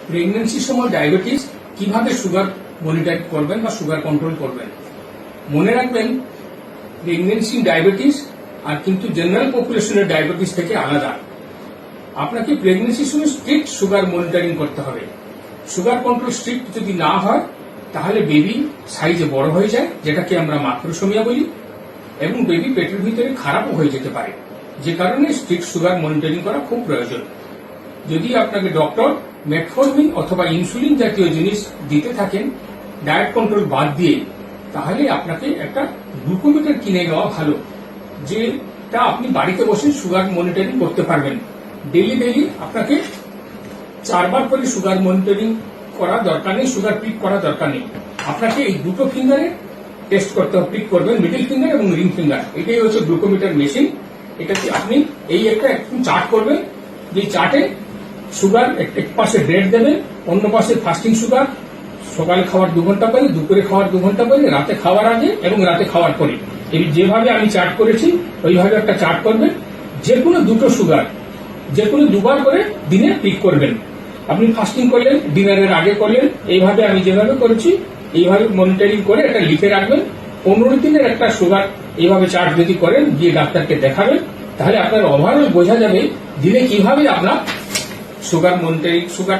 প্রেগন্যান্সির সময় ডায়াবেটিস কিভাবে sugar monitor করবেন বা সুগার কন্ট্রোল করবেন। মনে রাখবেন, প্রেগন্যান্সি ডায়াবেটিস আর কিন্তু জেনারেল পপুলেশনের ডায়াবেটিস থেকে আলাদা। আপনাকে প্রেগন্যান্সির সময় স্ট্রিক্ট সুগার মনিটরিং করতে হবে। সুগার কন্ট্রোল স্ট্রিক্ট যদি না হয় তাহলে বেবি সাইজে বড় হয়ে যায়, যেটাকে আমরা ম্যাক্রোসোমিয়া বলি, এবং বেবি পেটের ভিতরে খারাপও হয়ে যেতে পারে, যে কারণে স্ট্রিক্ট সুগার মনিটরিং করা খুব প্রয়োজন। যদি আপনাকে ডক্টর মেটফরমিন অথবা ইনসুলিন জাতীয় জিনিস দিতে থাকেন ডায়েট কন্ট্রোল বাদ দিয়ে, তাহলে আপনাকে একটা গ্লুকোমিটার কিনে নেওয়া ভালো, যেটা আপনি বাড়িতে বসে সুগার মনিটরিং করতে পারবেন। ডেইলি আপনাকে 4 বার করে সুগার মনিটরিং করা দরকার নেই, সুগার প্রিক করা দরকার নেই। আপনাকে এই দুটো ফিঙ্গারে টেস্ট করতে হবে, প্রিক করবেন, মিডল ফিঙ্গার এবং রিং ফিঙ্গার। এটাই হচ্ছে গ্লুকোমিটার মেশিন। এটাতে আপনি এই একটা চার্ট করবেন, যে চার্টে সুগার এক পাশে ব্রেড দেবেন, অন্য পাশে ফাস্টিং সুগার, সকালে খাওয়ার 2 ঘন্টা পরে, দুপুরে খাওয়ার 2 ঘন্টা পরে, রাতে খাওয়ার আগে এবং রাতে খাওয়ার পরে। এই যেভাবে আমি চার্ট করেছি ওইভাবে একটা চার্ট করবেন। যে কোনো দুটো সুগার যে কোনো 2 বার করে দিনে পিক করবেন। আপনি ফাস্টিং করলেন, ডিনারের আগে করলেন, এইভাবে আমি যেভাবে করেছি এইভাবে মনিটরিং করে এটা লিখে রাখবেন। 15 দিনের একটা সুগার এইভাবে চার্ট যদি করেন, গিয়ে ডাক্তারকে দেখাবেন, তাহলে আপনার ওভারঅল বোঝা যাবে দিনে কিভাবে আপনার সুগার মনিটরিং সুগার